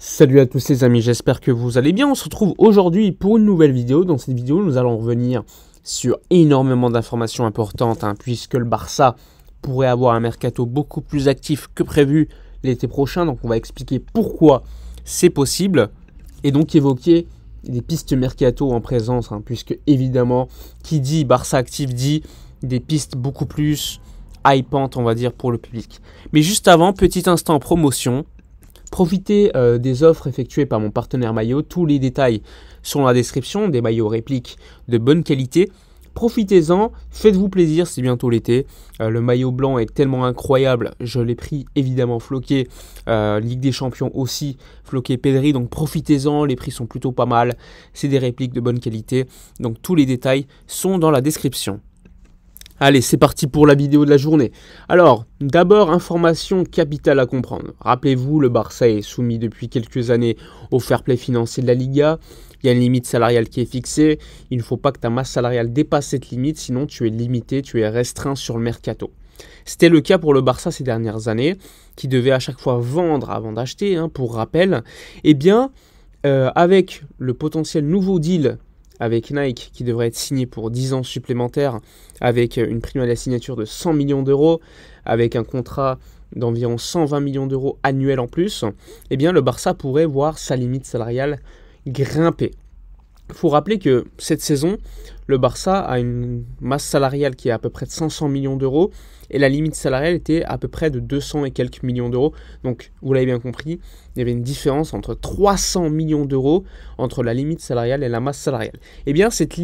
Salut à tous les amis, j'espère que vous allez bien. On se retrouve aujourd'hui pour une nouvelle vidéo. Dans cette vidéo, nous allons revenir sur énormément d'informations importantes, puisque le Barça pourrait avoir un mercato beaucoup plus actif que prévu l'été prochain. Donc on va expliquer pourquoi c'est possible et donc évoquer des pistes mercato en présence, puisque évidemment, qui dit Barça actif dit des pistes beaucoup plus hypantes, on va dire, pour le public. Mais juste avant, petit instant promotion. Profitez des offres effectuées par mon partenaire maillot. Tous les détails sont dans la description. Des maillots répliques de bonne qualité. Profitez-en, faites-vous plaisir, c'est bientôt l'été. Le maillot blanc est tellement incroyable. Je l'ai pris évidemment floqué. Ligue des Champions aussi, floqué Pedri. Donc profitez-en, les prix sont plutôt pas mal. C'est des répliques de bonne qualité. Donc tous les détails sont dans la description. Allez, c'est parti pour la vidéo de la journée. Alors, d'abord, information capitale à comprendre. Rappelez-vous, le Barça est soumis depuis quelques années au fair play financier de la Liga. Il y a une limite salariale qui est fixée. Il ne faut pas que ta masse salariale dépasse cette limite, sinon tu es limité, tu es restreint sur le mercato. C'était le cas pour le Barça ces dernières années, qui devait à chaque fois vendre avant d'acheter, pour rappel. Eh bien, avec le potentiel nouveau deal avec Nike qui devrait être signé pour 10 ans supplémentaires avec une prime à la signature de 100 millions d'euros, avec un contrat d'environ 120 millions d'euros annuels en plus, eh bien le Barça pourrait voir sa limite salariale grimper. Il faut rappeler que cette saison, le Barça a une masse salariale qui est à peu près de 500 millions d'euros et la limite salariale était à peu près de 200 et quelques millions d'euros. Donc, vous l'avez bien compris, il y avait une différence entre 300 millions d'euros entre la limite salariale et la masse salariale. Eh bien, cette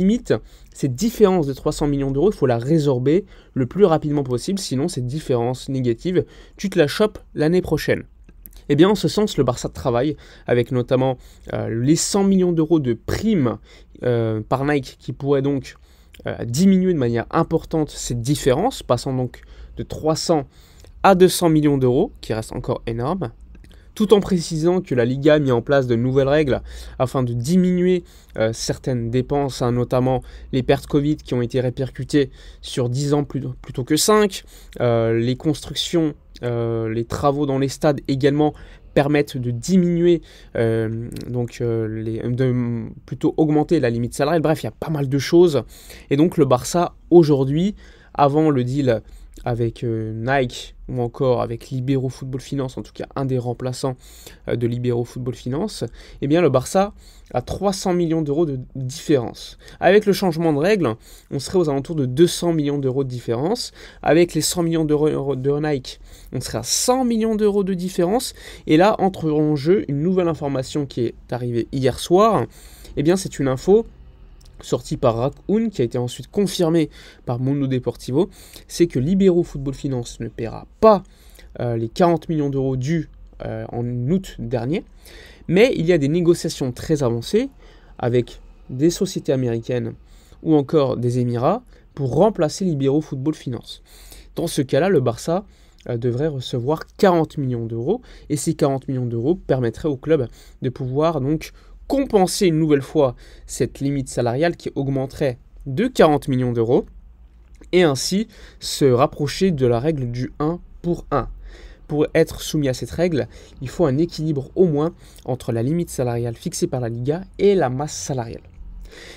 différence de 300 millions d'euros, il faut la résorber le plus rapidement possible, sinon cette différence négative, tu te la chopes l'année prochaine. Eh bien, en ce sens, le Barça travaille avec notamment les 100 millions d'euros de primes par Nike qui pourraient donc diminuer de manière importante cette différence, passant donc de 300 à 200 millions d'euros, qui reste encore énorme, tout en précisant que la Liga a mis en place de nouvelles règles afin de diminuer certaines dépenses, notamment les pertes Covid qui ont été répercutées sur 10 ans plutôt que 5, les constructions, les travaux dans les stades également permettent de diminuer, plutôt augmenter la limite salariale. Bref, il y a pas mal de choses. Et donc le Barça, aujourd'hui, avant le deal avec Nike ou encore avec Libero Football Finance, en tout cas un des remplaçants de Libero Football Finance, eh bien le Barça a 300 millions d'euros de différence. Avec le changement de règle, on serait aux alentours de 200 millions d'euros de différence. Avec les 100 millions d'euros de Nike, on serait à 100 millions d'euros de différence. Et là, entre en jeu une nouvelle information qui est arrivée hier soir. Eh bien, c'est une info sorti par Raccoon, qui a été ensuite confirmé par Mundo Deportivo, c'est que Libero Football Finance ne paiera pas les 40 millions d'euros dus en août dernier, mais il y a des négociations très avancées avec des sociétés américaines ou encore des Émirats pour remplacer Libero Football Finance. Dans ce cas-là, le Barça devrait recevoir 40 millions d'euros, et ces 40 millions d'euros permettraient au club de pouvoir donc compenser une nouvelle fois cette limite salariale qui augmenterait de 40 millions d'euros et ainsi se rapprocher de la règle du 1 pour 1. Pour être soumis à cette règle, il faut un équilibre au moins entre la limite salariale fixée par la Liga et la masse salariale.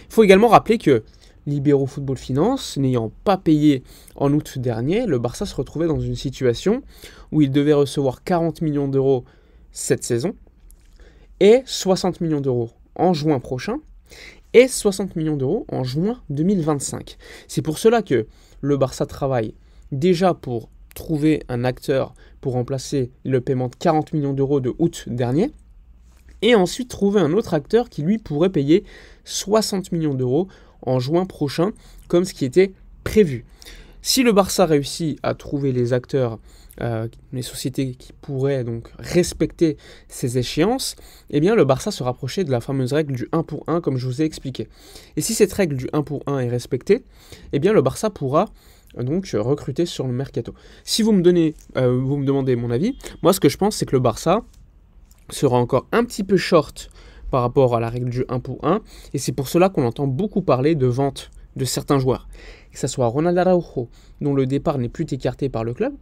Il faut également rappeler que Libero Football Finance, n'ayant pas payé en août dernier, le Barça se retrouvait dans une situation où il devait recevoir 40 millions d'euros cette saison, et 60 millions d'euros en juin prochain, et 60 millions d'euros en juin 2025. C'est pour cela que le Barça travaille déjà pour trouver un acteur pour remplacer le paiement de 40 millions d'euros de août dernier, et ensuite trouver un autre acteur qui lui pourrait payer 60 millions d'euros en juin prochain, comme ce qui était prévu. Si le Barça réussit à trouver les acteurs, les sociétés qui pourraient donc respecter ces échéances, eh bien le Barça se rapprochait de la fameuse règle du 1 pour 1 comme je vous ai expliqué. Et si cette règle du 1 pour 1 est respectée, eh bien le Barça pourra donc recruter sur le mercato. Si vous me demandez mon avis, moi ce que je pense c'est que le Barça sera encore un petit peu short par rapport à la règle du 1 pour 1, et c'est pour cela qu'on entend beaucoup parler de vente de certains joueurs. Que ce soit Ronald Araujo, dont le départ n'est plus écarté par le club,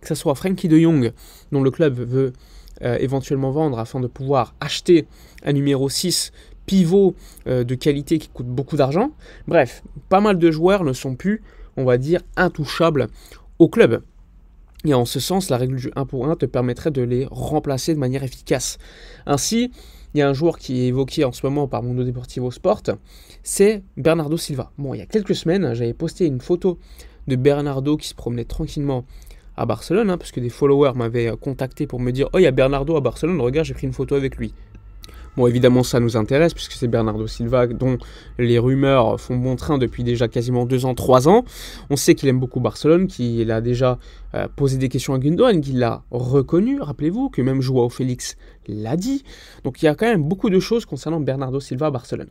que ce soit Frenkie de Jong, dont le club veut éventuellement vendre afin de pouvoir acheter un numéro 6 pivot de qualité qui coûte beaucoup d'argent. Bref, pas mal de joueurs ne sont plus, on va dire, intouchables au club. Et en ce sens, la règle du 1 pour 1 te permettrait de les remplacer de manière efficace. Ainsi, il y a un joueur qui est évoqué en ce moment par Mundo Deportivo Sport, c'est Bernardo Silva. Bon, il y a quelques semaines, j'avais posté une photo de Bernardo qui se promenait tranquillement à Barcelone, parce que des followers m'avaient contacté pour me dire « Oh, il y a Bernardo à Barcelone, regarde, j'ai pris une photo avec lui ». Bon, évidemment, ça nous intéresse, puisque c'est Bernardo Silva dont les rumeurs font bon train depuis déjà quasiment 2 ans, 3 ans. On sait qu'il aime beaucoup Barcelone, qu'il a déjà posé des questions à Gundogan, qu'il l'a reconnu, rappelez-vous, que même Joao Félix l'a dit. Donc il y a quand même beaucoup de choses concernant Bernardo Silva à Barcelone.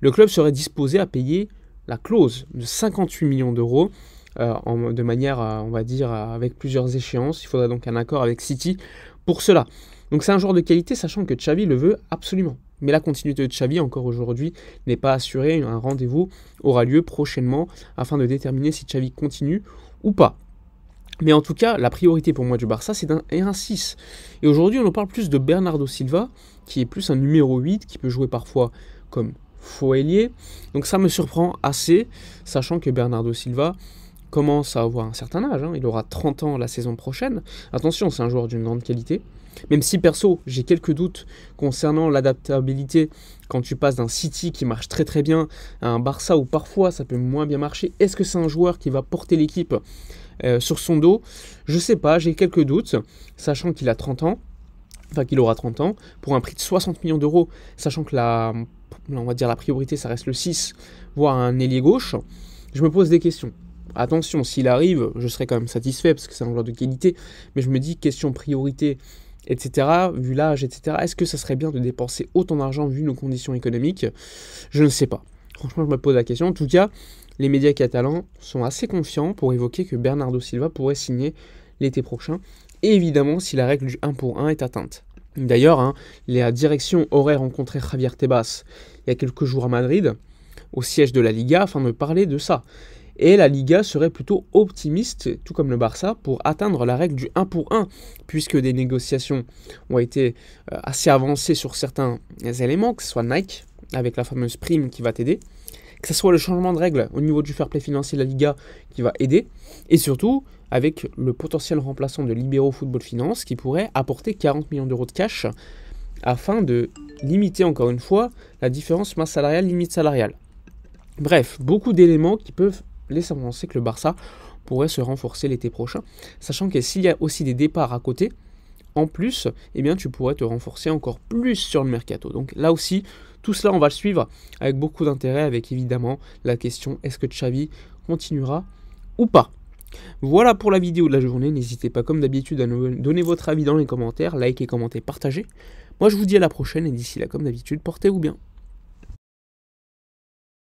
Le club serait disposé à payer la clause de 58 millions d'euros, de manière, on va dire, avec plusieurs échéances. Il faudrait donc un accord avec City pour cela. Donc c'est un joueur de qualité, sachant que Xavi le veut absolument. Mais la continuité de Xavi, encore aujourd'hui, n'est pas assurée. Un rendez-vous aura lieu prochainement afin de déterminer si Xavi continue ou pas. Mais en tout cas, la priorité pour moi du Barça, c'est un 6. Et aujourd'hui, on en parle plus de Bernardo Silva, qui est plus un numéro 8, qui peut jouer parfois comme faux ailier. Donc ça me surprend assez, sachant que Bernardo Silva commence à avoir un certain âge. Il aura 30 ans la saison prochaine. Attention, c'est un joueur d'une grande qualité. Même si perso, j'ai quelques doutes concernant l'adaptabilité quand tu passes d'un City qui marche très très bien à un Barça où parfois ça peut moins bien marcher. Est-ce que c'est un joueur qui va porter l'équipe sur son dos? Je sais pas, j'ai quelques doutes, sachant qu'il a 30 ans, enfin qu'il aura 30 ans, pour un prix de 60 millions d'euros, sachant que on va dire la priorité ça reste le 6, voire un ailier gauche. Je me pose des questions. Attention, s'il arrive, je serai quand même satisfait parce que c'est un joueur de qualité, mais je me dis question priorité, etc., vu l'âge, etc., est-ce que ça serait bien de dépenser autant d'argent vu nos conditions économiques? Je ne sais pas. Franchement, je me pose la question. En tout cas, les médias catalans sont assez confiants pour évoquer que Bernardo Silva pourrait signer l'été prochain, et évidemment si la règle du 1 pour 1 est atteinte. D'ailleurs, la direction aurait rencontré Javier Tebas il y a quelques jours à Madrid, au siège de la Liga, afin de parler de ça. Et la Liga serait plutôt optimiste, tout comme le Barça, pour atteindre la règle du 1 pour 1, puisque des négociations ont été assez avancées sur certains éléments, que ce soit Nike, avec la fameuse prime qui va t'aider, que ce soit le changement de règle au niveau du fair play financier de la Liga qui va aider, et surtout avec le potentiel remplaçant de Libero Football Finance qui pourrait apporter 40 millions d'euros de cash afin de limiter encore une fois la différence masse salariale, limite salariale. Bref, beaucoup d'éléments qui peuvent laisser penser que le Barça pourrait se renforcer l'été prochain, sachant que s'il y a aussi des départs à côté, en plus, eh bien, tu pourrais te renforcer encore plus sur le mercato. Donc là aussi, tout cela, on va le suivre avec beaucoup d'intérêt, avec évidemment la question, est-ce que Xavi continuera ou pas? Voilà pour la vidéo de la journée. N'hésitez pas comme d'habitude à nous donner votre avis dans les commentaires, likez, commentez, partagez. Moi je vous dis à la prochaine et d'ici là comme d'habitude, portez-vous bien.